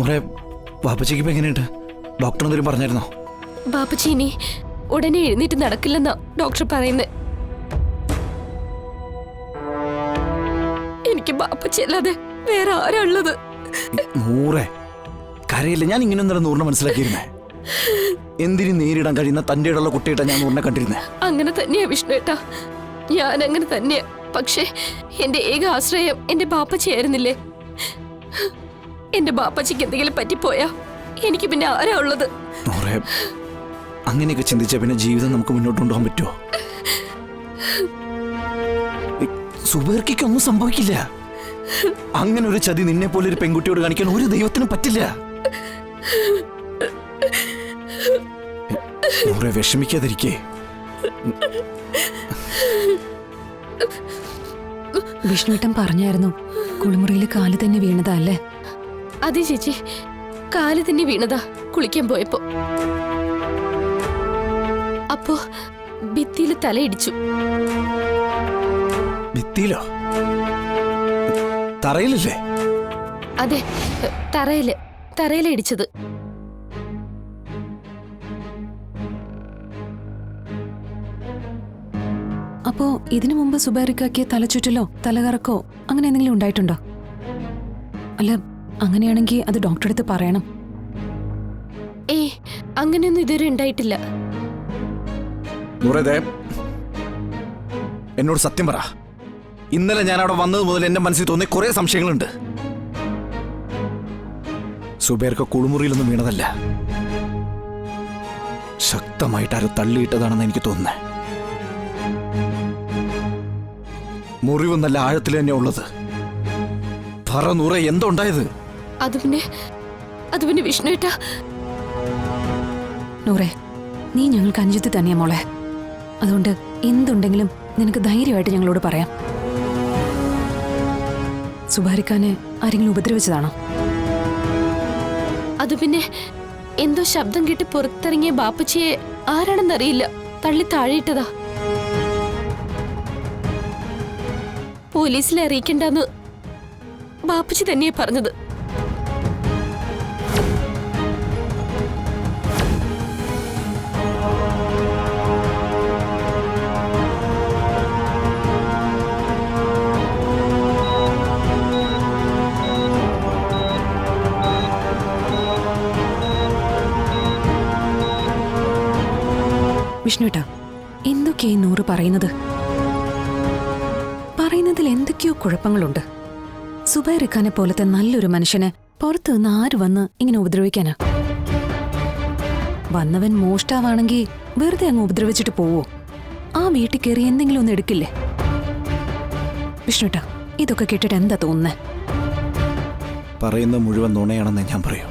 നൂറെ വാപ്പച്ചിക്ക് ഇപ്പൊ എങ്ങനെയുണ്ട്? ഡോക്ടർ എന്തെങ്കിലും പറഞ്ഞായിരുന്നോ? ബാപ്പച്ചി ഇനി ഉടനെ എഴുന്നേറ്റ് നടക്കില്ലെന്നാ ഡോക്ടർ പറയുന്നത്. എനിക്ക് ബാപ്പച്ചി അല്ലാതെ വേറെ ആരാ ഉള്ളത്? നൂറെ കരയില്ല. ഞാൻ ഇങ്ങനെ ഒന്നും നൂറിനെ മനസ്സിലാക്കിയിരുന്നേ. എന്തിനും നേരിടാൻ കഴിയുന്ന തന്റെ ഇടമുള്ള കുട്ടിയേട്ടാ ഞാൻ നൂറിനെ കണ്ടിരുന്നേ. അങ്ങനെ തന്നെയാ വിഷ്ണുവേട്ടാ, ഞാൻ അങ്ങനെ തന്നെയാ. പക്ഷേ എന്റെ ഏക ആശ്രയം എന്റെ ബാപ്പച്ചിയായിരുന്നില്ലേ? എന്റെ ബാപ്പച്ചിക്ക് എന്തെങ്കിലും പറ്റിപ്പോയാ എനിക്ക് പിന്നെ ആരാ ഉള്ളത്? നൂറെ അങ്ങനെയൊക്കെ ചിന്തിച്ചാ പിന്നെ ജീവിതം നമുക്ക് മുന്നോട്ട് കൊണ്ടുപോകാൻ പറ്റുമോ? സുബേർക്കൊന്നും സംഭവിക്കില്ല. അങ്ങനെ ഒരു ചതി നിന്നെ പോലെ ഒരു പെൺകുട്ടിയോട് കാണിക്കാൻ ഒരു ദൈവത്തിനും പറ്റില്ല. നൂറെ വിഷമിക്കാതിരിക്കേ. വിഷ്ണുട്ടൻ പറഞ്ഞായിരുന്നു കുളിമുറിയിൽ കാല് തന്നെ വീണതാ അല്ലേ? അതെ ചേച്ചി, കാല് തന്നെ വീണതാ കുളിക്കാൻ പോയപ്പോ. അപ്പോ ഭിത്തിയിൽ തലയിടിച്ചു. ഭിത്തിയിലോ? തറയിലല്ലേ? അതെ, തറയില ഇടിച്ചത്. അപ്പോ ഇതിനു മുമ്പ് സുബൈറിക്കാക്കിയ തലചുറ്റലോ തലകറക്കോ അങ്ങനെ എന്തെങ്കിലും ഉണ്ടായിട്ടുണ്ടോ? അല്ല, അങ്ങനെയാണെങ്കിൽ അത് ഡോക്ടറെ അടുത്ത് പറയണം. അങ്ങനെയൊന്നും ഇതുവരെ ഉണ്ടായിട്ടില്ല. എന്നോട് സത്യം പറ. ഇന്നലെ ഞാൻ അവിടെ വന്നത് മുതൽ എന്റെ മനസ്സിൽ തോന്നിയ കുറെ സംശയങ്ങളുണ്ട്. സുബൈർക്ക് കുളിമുറിയിലൊന്നും വീണതല്ല, ശക്തമായിട്ട് ആരോ തള്ളിയിട്ടതാണെന്ന് എനിക്ക് തോന്നുന്നത്. മുറിവ് നല്ല ആഴത്തിൽ തന്നെ ഉള്ളത്. പറ നൂറെ, എന്തോ ഉണ്ടായത്? അത് പിന്നെ വിഷ്ണുവേട്ടാ. നൂറെ, നീ ഞങ്ങൾക്ക് അഞ്ചത്തി തന്നെയാ മോളെ. അതുകൊണ്ട് എന്തുണ്ടെങ്കിലും നിനക്ക് ധൈര്യമായിട്ട് ഞങ്ങളോട് പറയാം. സുബാരിക്കാനെ ആരെങ്കിലും ഉപദ്രവിച്ചതാണോ? അത് പിന്നെ എന്തോ ശബ്ദം കേട്ട് പുറത്തിറങ്ങിയ ബാപ്പച്ചിയെ ആരാണെന്നറിയില്ല തള്ളി താഴെയിട്ടതാ. പോലീസിലെ അറിയിക്കണ്ടെന്ന് ബാപ്പച്ചി തന്നെയാ പറഞ്ഞത്. വിഷ്ണുട്ടാ, എന്തൊക്കെയായി നൂറ് പറയുന്നത്? പറയുന്നതിൽ എന്തൊക്കെയോ കുഴപ്പങ്ങളുണ്ട്. സുബൈറിഖാനെ പോലത്തെ നല്ലൊരു മനുഷ്യനെ പുറത്തു നിന്ന് ആര് വന്ന് ഇങ്ങനെ ഉപദ്രവിക്കാനാ? വന്നവൻ മോഷ്ടാവാണെങ്കിൽ വെറുതെ അങ്ങ് ഉപദ്രവിച്ചിട്ട് പോവോ? ആ വീട്ടിൽ കയറി എന്തെങ്കിലും ഒന്ന് എടുക്കില്ലേ? വിഷ്ണുട്ടാ, ഇതൊക്കെ കേട്ടിട്ട് എന്താ തോന്നുന്നേ? പറയുന്ന മുഴുവൻ നുണയാണെന്ന് ഞാൻ പറയൂ.